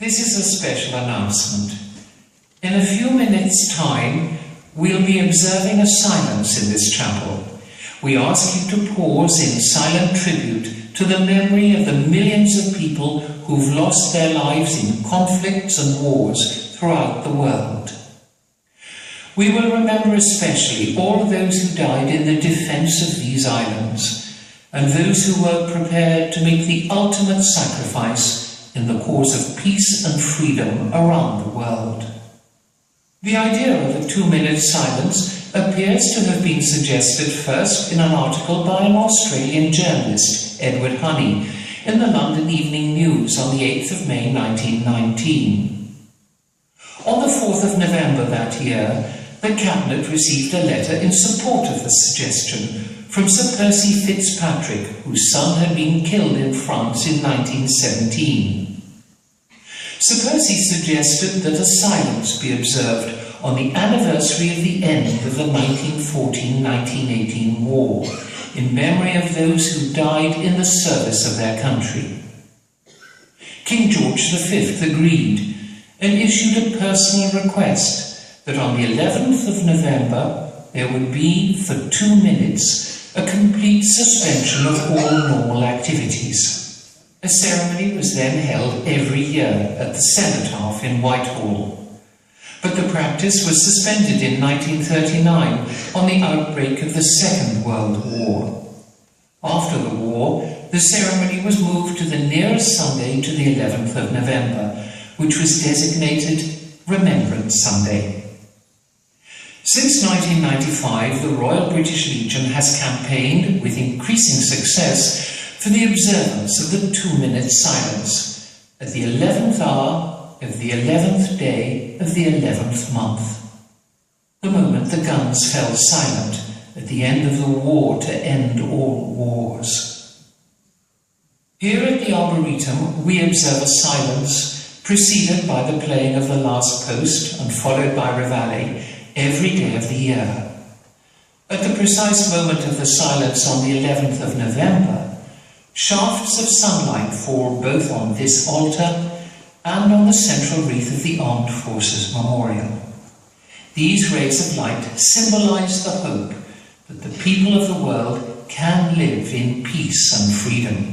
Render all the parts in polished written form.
This is a special announcement. In a few minutes' time, we'll be observing a silence in this chapel. We ask you to pause in silent tribute to the memory of the millions of people who've lost their lives in conflicts and wars throughout the world. We will remember especially all those who died in the defense of these islands, and those who were prepared to make the ultimate sacrifice in the cause of peace and freedom around the world. The idea of a 2-minute silence appears to have been suggested first in an article by an Australian journalist, Edward Honey, in the London Evening News on the 8th of May 1919. On the 4th of November that year, the Cabinet received a letter in support of the suggestion from Sir Percy Fitzpatrick, whose son had been killed in France in 1917. Sir Percy suggested that a silence be observed on the anniversary of the end of the 1914-1918 war, in memory of those who died in the service of their country. King George V agreed and issued a personal request that on the 11th of November there would be, for 2 minutes, a complete suspension of all normal activities. A ceremony was then held every year at the Cenotaph in Whitehall. But the practice was suspended in 1939 on the outbreak of the Second World War. After the war, the ceremony was moved to the nearest Sunday to the 11th of November, which was designated Remembrance Sunday. Since 1995, the Royal British Legion has campaigned, with increasing success, for the observance of the 2-minute silence at the 11th hour of the 11th day of the 11th month, the moment the guns fell silent at the end of the war to end all wars. Here at the Arboretum, we observe a silence preceded by the playing of the last post and followed by reveille every day of the year. At the precise moment of the silence on the 11th of November, shafts of sunlight fall both on this altar and on the central wreath of the Armed Forces Memorial. These rays of light symbolize the hope that the people of the world can live in peace and freedom.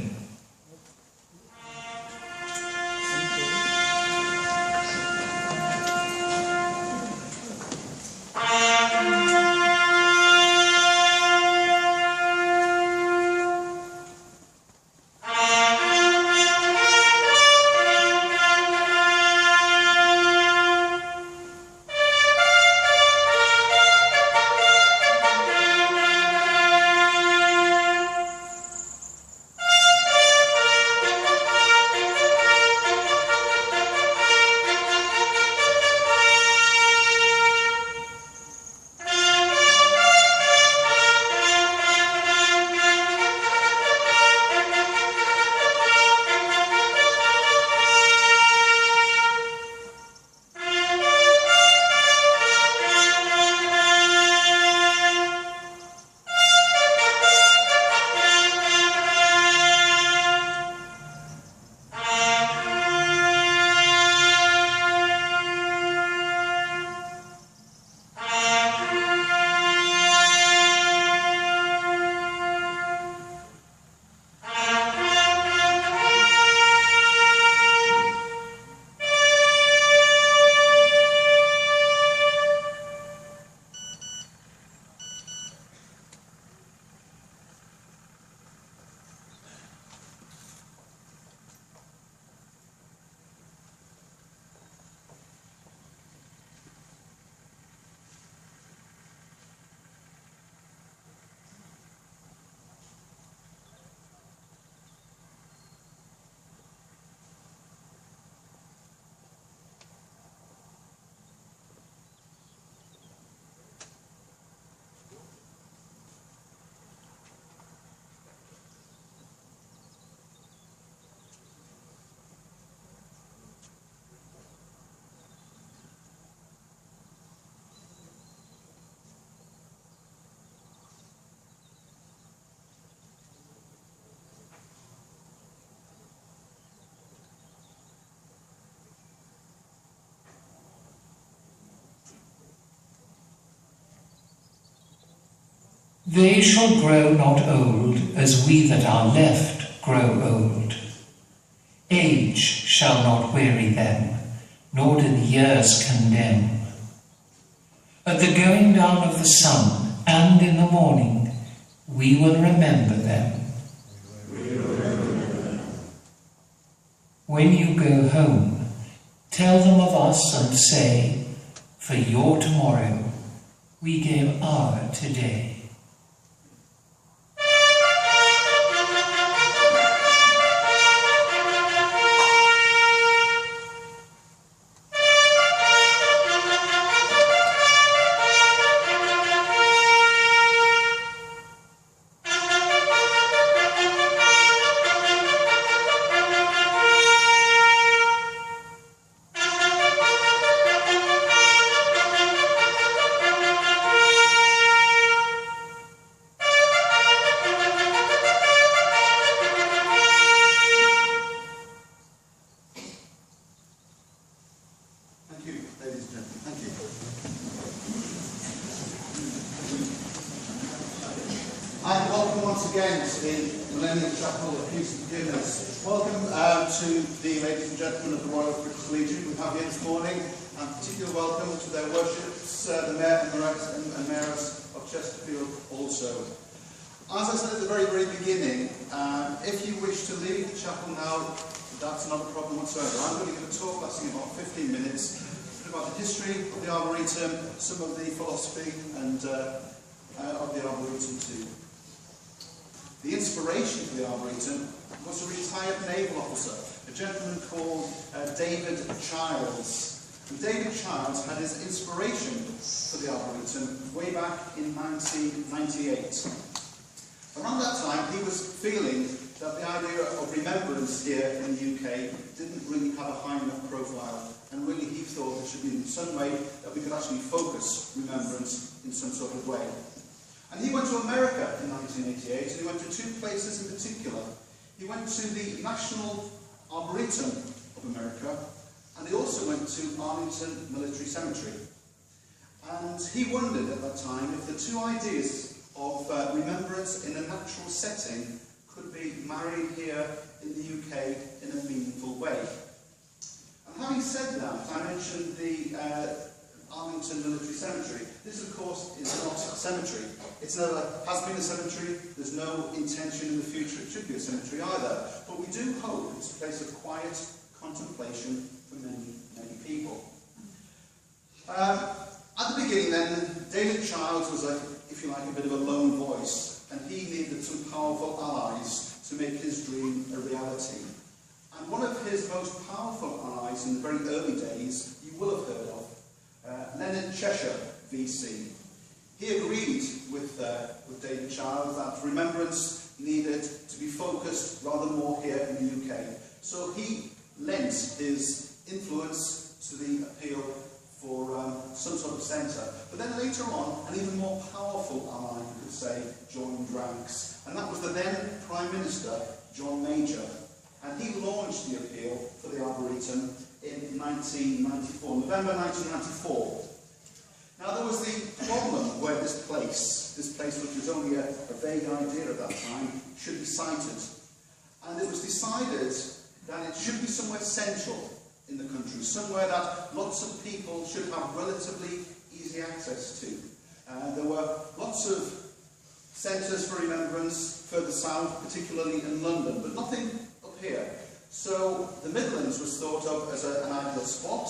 They shall grow not old, as we that are left grow old. Age shall not weary them, nor do the years condemn. At the going down of the sun, and in the morning, we will remember them. When you go home, tell them of us and say, for your tomorrow, we gave our today. Welcome to the ladies and gentlemen of the Royal British Legion we have here this morning, and particular welcome to their worships, the Mayor and Mayoress of Chesterfield also. As I said at the very beginning, if you wish to leave the chapel now, that's not a problem whatsoever. I'm going to give a talk lasting about 15 minutes about the history of the Arboretum, some of the philosophy and of the Arboretum too. The inspiration for the Arboretum was a retired naval officer, a gentleman called David Childs. And David Childs had his inspiration for the Arboretum way back in 1998. Around that time, he was feeling that the idea of remembrance here in the UK didn't really have a high enough profile, and really he thought there should be some way that we could actually focus remembrance in some sort of way. And he went to America in 1988, and he went to two places in particular. He went to the National Arboretum of America, and he also went to Arlington Military Cemetery. And he wondered at that time if the two ideas of remembrance in a natural setting could be married here in the UK in a meaningful way. And having said that, I mentioned the Arlington Military Cemetery. This, of course, is not a cemetery. It never has been a cemetery. There's no intention in the future it should be a cemetery either. But we do hope it's a place of quiet contemplation for many, many people. At the beginning then, David Childs was, if you like, a bit of a lone voice, and he needed some powerful allies to make his dream a reality. And one of his most powerful allies in the very early days, you will have heard of, Leonard Cheshire, VC. He agreed with David Childs that remembrance needed to be focused rather more here in the UK. So he lent his influence to the appeal for some sort of centre. But then later on, an even more powerful ally, you could say, joined ranks. And that was the then Prime Minister, John Major. And he launched the appeal for the Arboretum in 1994, November 1994. Now there was the problem where this place which was only a vague idea at that time, should be sited. And it was decided that it should be somewhere central in the country, somewhere that lots of people should have relatively easy access to. There were lots of centres for remembrance further south, particularly in London, but nothing up here. So the Midlands was thought of as an ideal spot,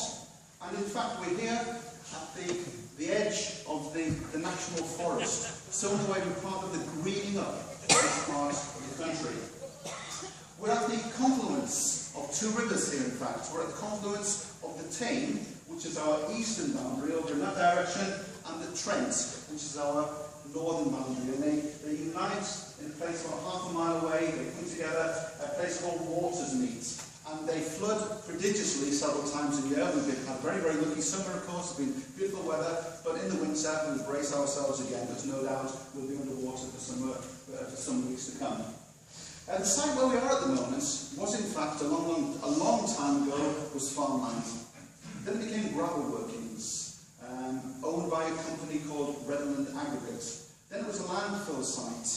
and in fact we're here at the edge of the National Forest, so in a way we're part of the greening up of this part of the country. We're at the confluence of two rivers here, in fact. We're at the confluence of the Tame, which is our eastern boundary over in that direction, and the Trent, which is our northern boundary. And they unite in a place about half a mile away. They come together at a place called Watersmeet. And they flood prodigiously several times a year. We've had a very, very lucky summer, of course. It's been beautiful weather. But in the winter, we'll brace ourselves again, because no doubt we'll be underwater for some weeks to come. The site where we are at the moment was, in fact, a long time ago, was farmland. Then it became gravel workings, owned by a company called Redland Aggregate. Then it was a landfill the site.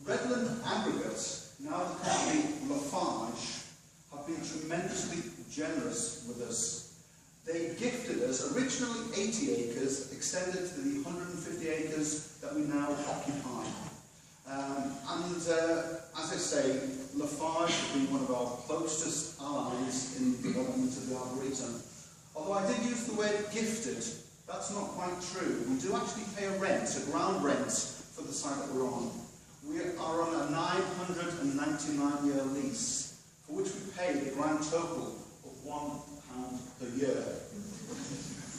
Redland Aggregate, now the company Lafarge, have been tremendously generous with us. They gifted us originally 80 acres, extended to the 150 acres that we now occupy. As I say, Lafarge has been one of our closest allies in the development of the Arboretum. Although I did use the word gifted, that's not quite true. We do actually pay a rent, a ground rent, for the site that we're on. We are on a 999-year lease, for which we pay the grand total of £1 per year.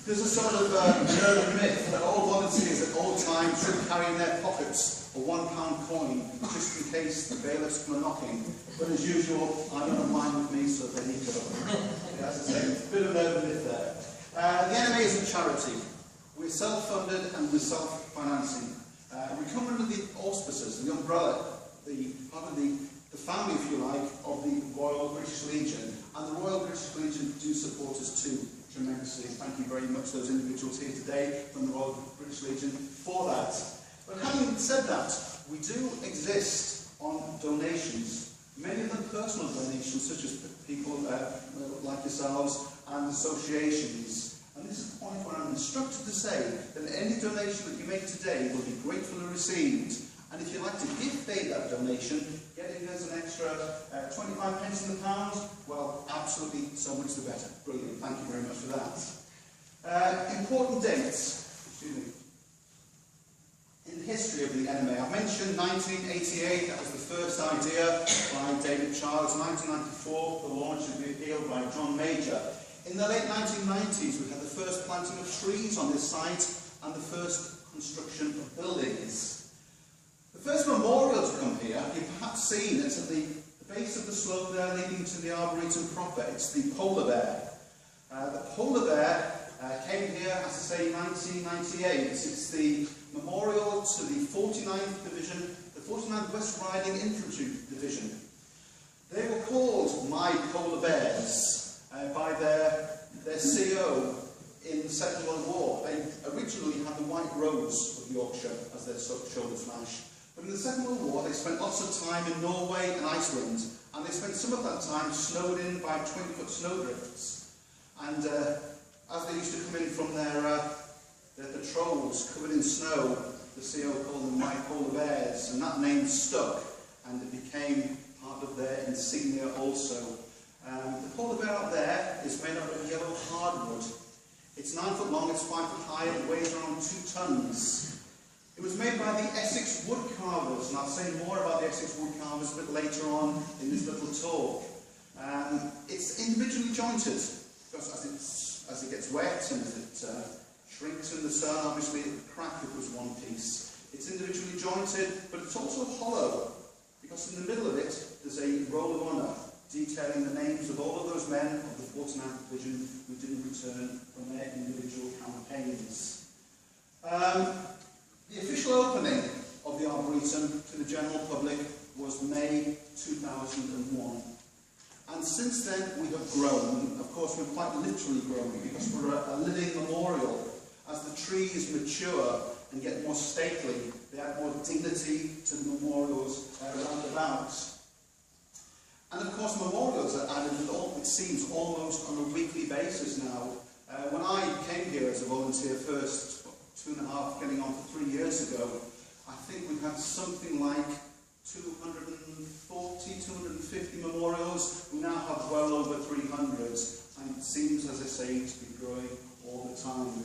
There's a sort of urban myth that all volunteers at all times should carry in their pockets a £1 coin, just in case the bailiffs come knocking. But as usual, I don't have mine with me, so they need to go. As I say, it's a bit of an urban myth there. The NMA is a charity. We're self-funded and we're self-financing. We come under the auspices, the umbrella, part of the family, if you like, of the Royal British Legion. And the Royal British Legion do support us too, tremendously. Thank you very much, those individuals here today from the Royal British Legion, for that. But having said that, we do exist on donations. Many of them personal donations, such as people like yourselves and associations. And this is the point where I'm instructed to say that any donation that you make today will be gratefully received. And if you'd like to gift aid that donation, getting us an extra 25 pence in the pound, well, absolutely so much the better. Brilliant. Thank you very much for that. Important dates. Excuse me. In the history of the NMA, I mentioned 1988, that was the first idea by David Childs. 1994, the launch of the appeal by John Major. In the late 1990s, we had the first planting of trees on this site and the first construction of buildings. The first memorial to come here, you've perhaps seen it at the base of the slope there leading to the Arboretum proper. It's the polar bear. The polar bear came here, as I say, in 1998. It's the memorial to the 49th Division, the 49th West Riding Infantry Division. They were called My Polar Bears by their CO in the Second World War. They originally had the White Rose of Yorkshire as their shoulder flash. But in the Second World War, they spent lots of time in Norway and Iceland, and they spent some of that time snowed in by 20-foot snowdrifts. And as they used to come in from their patrols covered in snow, the CO called them My Polar Bears, and that name stuck, and it became part of their insignia also. The polar bear up there is made out of yellow hardwood. It's 9 foot long, it's 5 foot high, and it weighs around 2 tons. It was made by the Essex wood carvers, and I'll say more about the Essex wood carvers a bit later on in this little talk. It's individually jointed, because as it gets wet and as it shrinks in the sun, obviously it would crack if it was one piece. It's individually jointed, but it's also hollow, because in the middle of it there's a roll of honour detailing the names of all of those men of the 49th Division who didn't return from their individual campaigns. The official opening of the Arboretum to the general public was May 2001. And since then we have grown. Of course, we've quite literally grown, because we're a living memorial. As the trees mature and get more stately, they add more dignity to the memorials around about. And of course, memorials are added, it seems, almost on a weekly basis now. When I came here as a volunteer first, 2.5, getting on for 3 years ago, I think we had something like 240, 250 memorials. We now have well over 300, and it seems, as I say, to be growing all the time.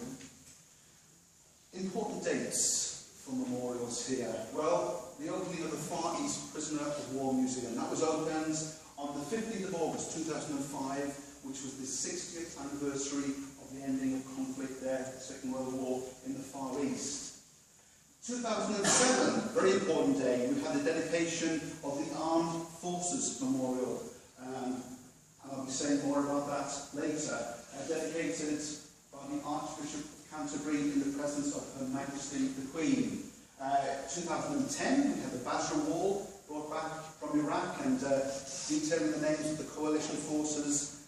Important dates for memorials here. Well, the opening of the Far East Prisoner of War Museum. That was opened on the 15th of August 2005, which was the 60th anniversary of the ending of conflict there, the Second World War in the Far East. 2007, very important day, we had the dedication of the Armed Forces Memorial. And I'll be saying more about that later. Dedicated by the Archbishop of Canterbury in the presence of Her Majesty the Queen. 2010, we had the Basra Wall brought back from Iraq and detailing the names of the coalition forces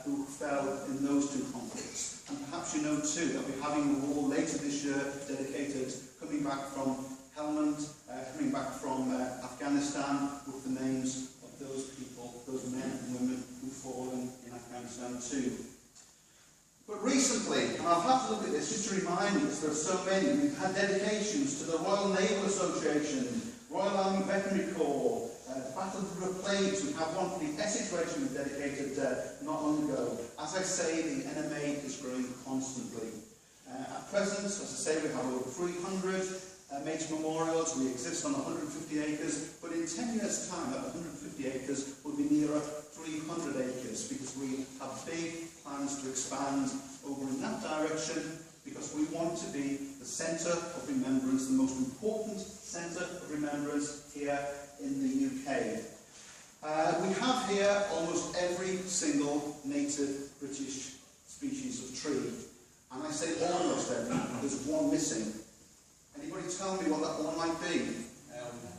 who fell in those two conflicts. And perhaps you know too that we're having a wall later this year dedicated, coming back from helmet coming back from Afghanistan with the names of those people, those men and women who've fallen in Afghanistan too. But recently, and I'll have to look at this just to remind you, because there are so many, we've had dedications to the Royal Naval Association, Royal Army Veterinary Corps, Battle of the Plains. We have one for the Essex Regiment dedicated not long ago. As I say, the NMA is growing constantly. At present, as I say, we have over 300 major memorials. We exist on 150 acres, but in 10 years' time, that 150 acres will be nearer 300 acres, because we have big plans to expand over in that direction, because we want to be the centre of remembrance, the most important centre of remembrance here in the UK. We have here almost every single native British species of tree. And I say almost every, there's one missing. Anybody tell me what that one might be?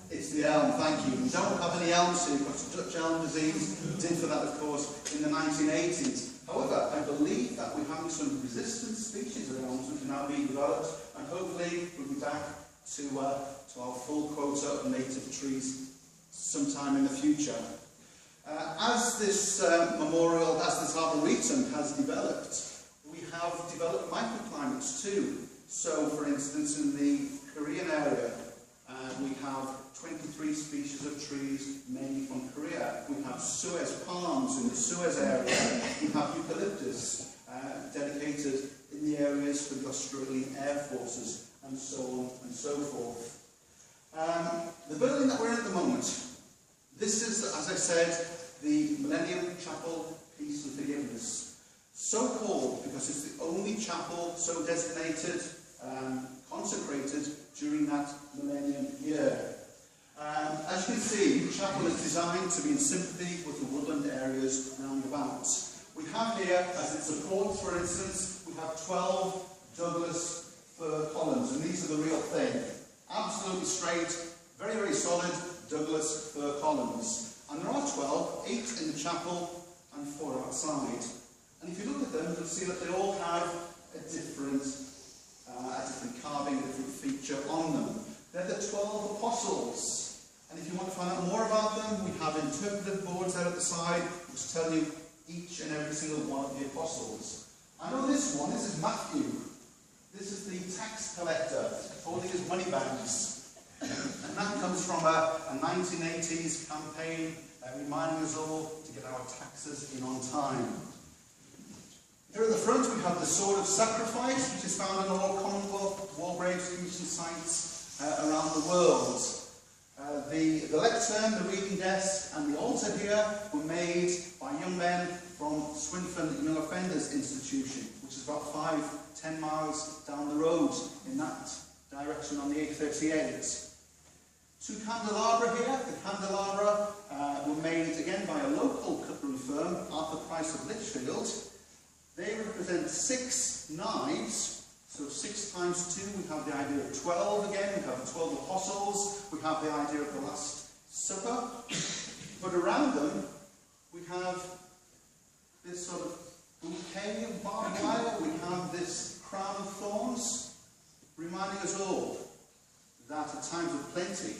It's the elm, thank you. We don't have any elms here, we've got Dutch elm disease. Did for that, of course, in the 1980s. However, I believe that we're having some resistant species of elms which are now being developed, and hopefully we'll be back to our full quota of native trees sometime in the future. As this memorial, as this arboretum has developed, we have developed microclimates too. So, for instance, in the Korean area, we have 23 species of trees, mainly from Korea. We have Suez palms in the Suez area. We have eucalyptus dedicated in the areas for the Australian Air Forces, and so on and so forth. The building that we're in at the moment, this is, as I said, the Millennium Chapel Peace and Forgiveness. So called because it's the only chapel so designated, consecrated during that millennium year. As you can see, the chapel is designed to be in sympathy with the woodland areas round about. We have here, as it supports, for instance, we have 12 Douglas fir columns, and these are the real thing. Absolutely straight, very, very solid Douglas fir columns. And there are 12, 8 in the chapel and 4 outside. And if you look at them, you'll see that they all have a different carving, a different feature on them. They're the 12 apostles. And if you want to find out more about them, we have interpretive boards out at the side which tell you each and every single one of the apostles. I know this one, this is Matthew. This is the tax collector holding his money bags. And that comes from a 1980s campaign reminding us all to get our taxes in on time. Here at the front we have the Sword of Sacrifice, which is found in all Commonwealth war grave execution sites around the world. The lectern, the reading desk and the altar here were made by young men from Swinfen Young Offenders Institution, which is about 5-10 miles down the road in that direction on the A38. 2 candelabra here. The candelabra were made again by a local cutlery firm, Arthur Price of Lichfield. They represent 6 knives, so 6 times 2, we have the idea of 12 again, we have the 12 apostles, we have the idea of the Last Supper, but around them we have this sort of bouquet of barbed wire, we have this crown of thorns, reminding us all that at times of plenty,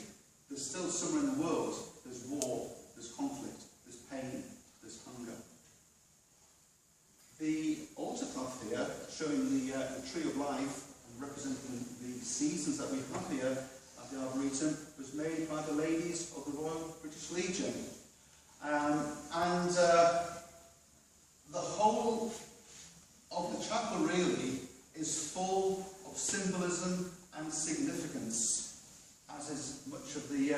there's still somewhere in the world, there's war, there's conflict, there's pain, there's hunger. The altar cloth here, showing the tree of life and representing the seasons that we have here at the Arboretum, was made by the ladies of the Royal British Legion. The whole of the chapel really is full of symbolism and significance, as is much of the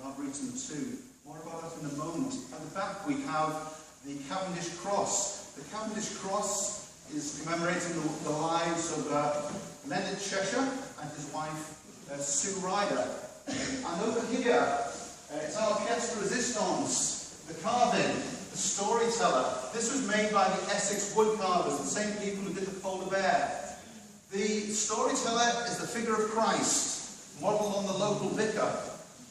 Arboretum too. More about that in a moment. At the back we have the Cavendish Cross. The Cavendish Cross is commemorating the lives of Leonard Cheshire and his wife Sue Ryder. And over here, it's our pièce de résistance, the carving, the storyteller. This was made by the Essex woodcarvers, the same people who did the polar bear. The storyteller is the figure of Christ, modelled on the local vicar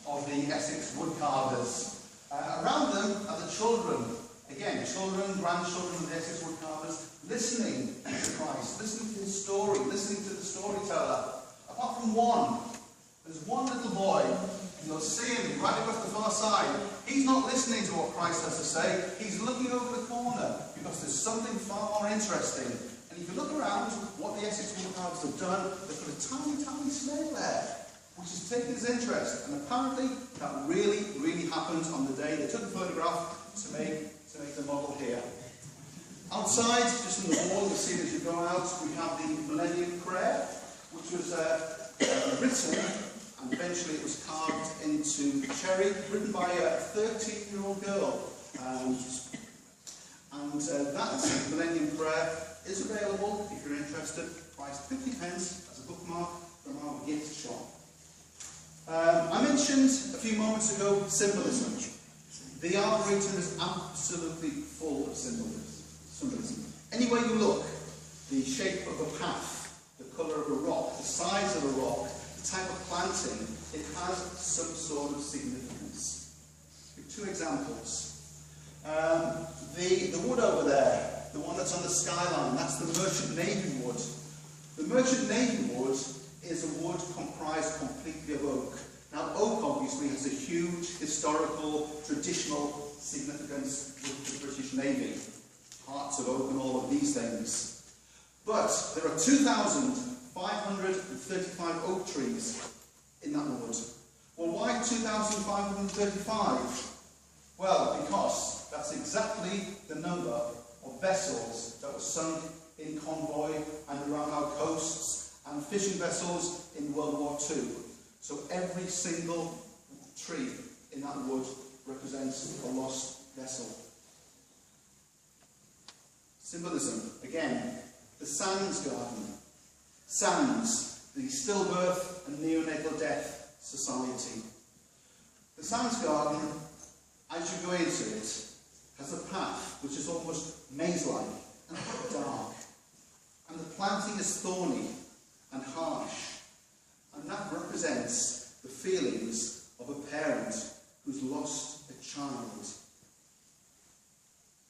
of the Essex woodcarvers. Around them are the children. Again, children, grandchildren of the Essex woodcarvers, listening to Christ, listening to his story, listening to the storyteller. Apart from one, there's one little You'll see him right across the far side. He's not listening to what Christ has to say. He's looking over the corner because there's something far more interesting. And if you look around, what the Essex Woodcarvers have done, they've put a tiny, tiny snail there, which has taken his interest. And apparently, that really, really happened on the day they took the photograph to make the model here. Outside, just on the wall, you'll see as you go out, we have the Millennium Prayer, which was written, and eventually it was carved into cherry, written by a 13-year-old girl. That Millennium Prayer is available if you're interested, priced 50p as a bookmark from our gift shop. I mentioned a few moments ago symbolism. The Arboretum is absolutely full of symbolism. Anywhere you look, the shape of a path, the colour of a rock, the size of a rock, the type of planting, it has some sort of significance. Give two examples. The wood over there, the one that's on the skyline, that's the Merchant Navy wood. The Merchant Navy wood is a wood comprised completely of oak. Now, oak obviously has a huge historical, traditional significance with the British Navy. Hearts of oak and all of these things. But there are 2,535 oak trees in that wood. Well, why 2,535? Well, because that's exactly the number of vessels that were sunk in convoy and around our coasts, and fishing vessels in World War II. So every single tree in that wood represents a lost vessel. Symbolism, again, the Sands Garden. Sands, the Stillbirth and Neonatal Death Society. The Sands Garden, as you go into it, has a path which is almost maze-like and quite dark. And the planting is thorny and harsh. And that represents the feelings of a parent who's lost a child.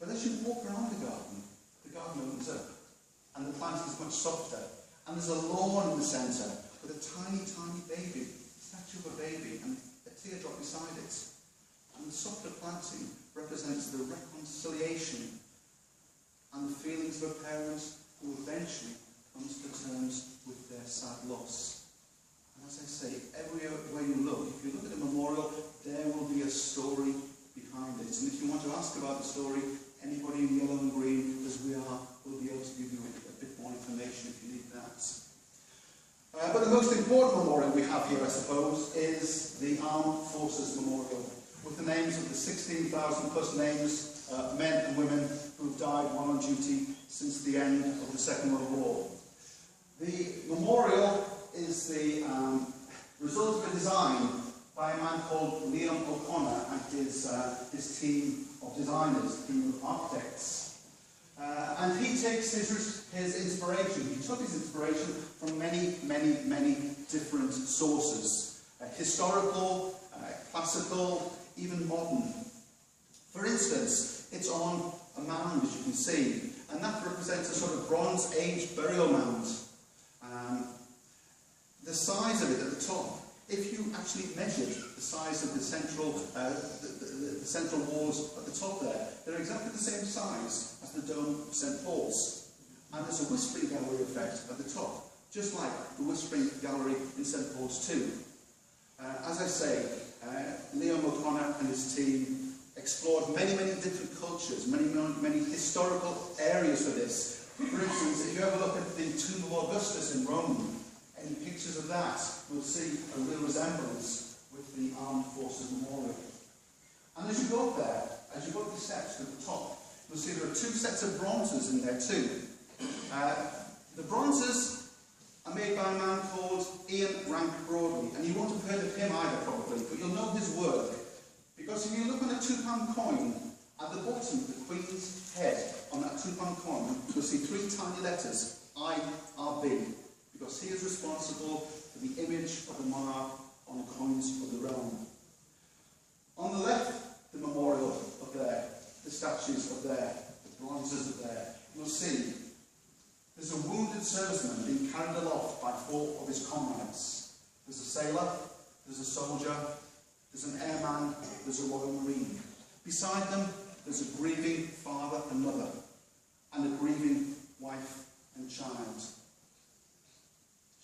But as you walk around the garden opens up, and the planting is much softer. And there's a lawn in the centre with a tiny, tiny baby, a statue of a baby, and a teardrop beside it. And the softer planting represents the reconciliation and the feelings of a parent who eventually comes to terms with their sad loss. And as I say, everywhere you look, if you look at a memorial, there will be a story behind it. And if you want to ask about the story, anybody in yellow and green, as we are, will be able to give you a bit more information if you need that. But the most important memorial we have here, I suppose, is the Armed Forces Memorial, with the names of the 16,000 plus names, men and women who have died while on duty since the end of the Second World War. The memorial is the result of a design by a man called Liam O'Connor and his team of designers, team of architects. And he takes his inspiration, he took his inspiration from many, many, many different sources. Historical, classical, even modern. For instance, it's on a mound, as you can see, and that represents a sort of Bronze Age burial mound. The size of it at the top, if you actually measured the size of the central walls at the top there, they're exactly the same size as the dome of St. Paul's. And there's a whispering gallery effect at the top, just like the whispering gallery in St. Paul's too. As I say, Liam O'Connor and his team explored many, many different cultures, many historical areas for this. For instance, if you ever look at the Tomb of Augustus in Rome, any pictures of that, you'll see a real resemblance with the Armed Forces Memorial. And as you go up there, as you go up the steps to the top, you'll see there are two sets of bronzes in there too. The bronzes are made by a man called Ian Rank Broadley, and you won't have heard of him either probably, but you'll know his work. Because if you look on a £2 coin, at the bottom of the Queen's head on that £2 coin, you'll see three tiny letters, IRB, because he is responsible for the image of the monarch on the coins of the realm. On the left, the memorial up there, the statues up there, the bronzes up there, you'll see there's a wounded serviceman being carried aloft by 4 of his comrades. There's a sailor, there's a soldier, there's an airman, there's a Royal Marine. Beside them, there's a grieving father and mother, and a grieving wife and child.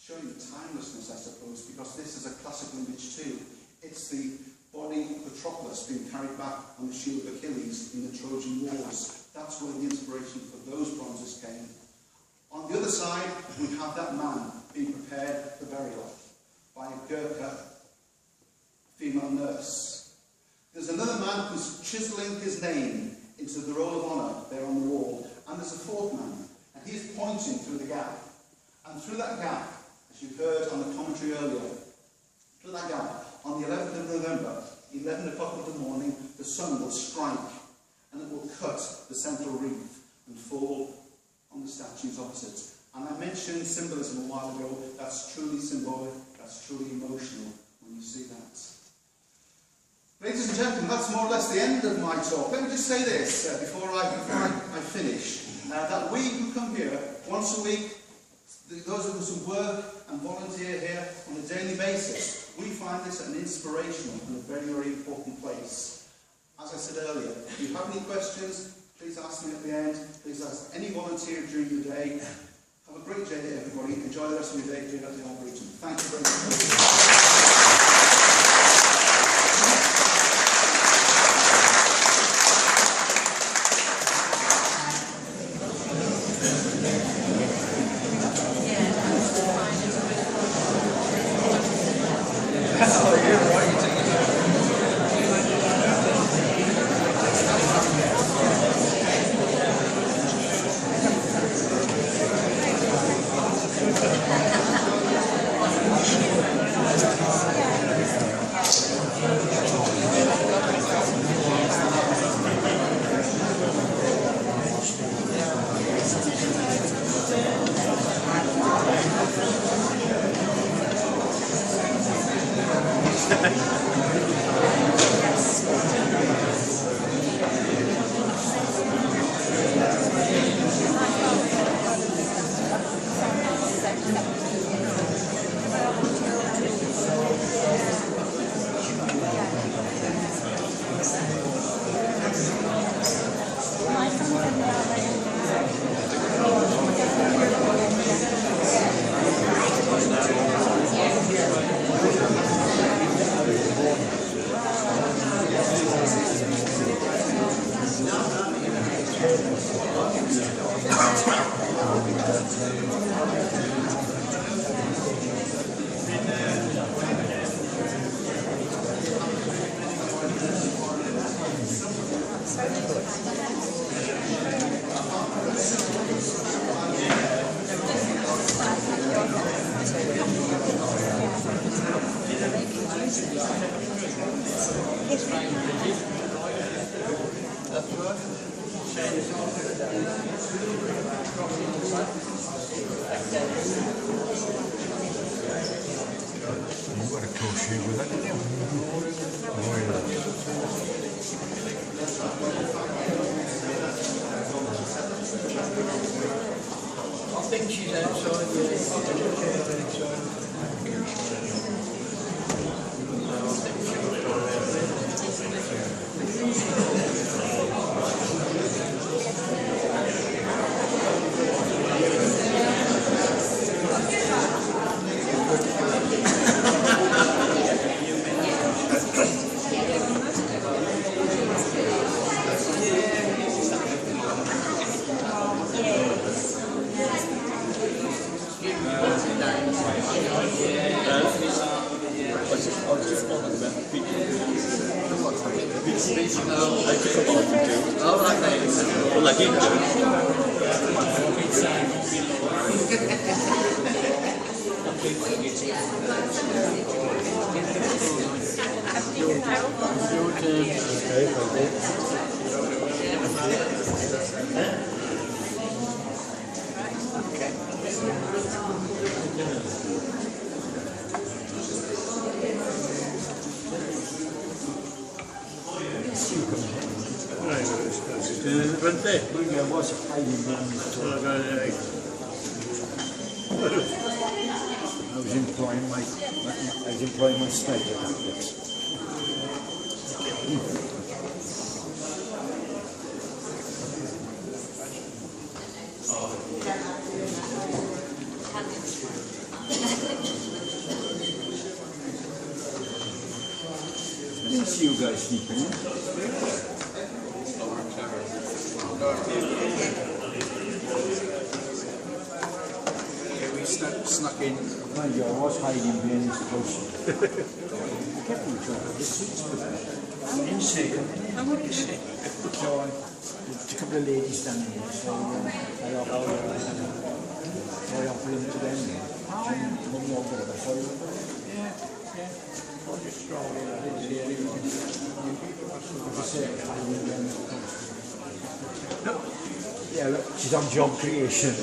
Showing the timelessness, I suppose, because this is a classical image too. It's the body of Patroclus being carried back on the shield of Achilles in the Trojan Wars. That's where the inspiration for those bronzes came. On the other side, we have that man being prepared for burial by a Gurkha female nurse. There's another man who's chiselling his name into the roll of honour there on the wall. And there's a fourth man, and he's pointing through the gap. And through that gap, as you heard on the commentary earlier, through that gap, on the 11th of November, 11 o'clock in the morning, the sun will strike, and it will cut the central wreath and fall on the statues opposite. And I mentioned symbolism a while ago. That's truly symbolic, that's truly emotional when you see that. Ladies and gentlemen, that's more or less the end of my talk. Let me just say this before I finish. That we who come here once a week, those of us who work and volunteer here on a daily basis, we find this an inspirational and a very, very important place. As I said earlier, if you have any questions, please ask me at the end. Please ask any volunteer during the day. Have a great day, everybody. Enjoy the rest of your day here at the Arboretum. Thank you very much. I was employing my state at that place. Didn't see you guys sleeping. Yeah, we snuck in. Mind you, I was hiding behind this house. Kept each other. This is How would you say? so a couple of ladies standing there, so I offered them to them. Money or whatever, so I'll just stroll in. I didn't see anyone. I said, yeah, look, she's on job creation.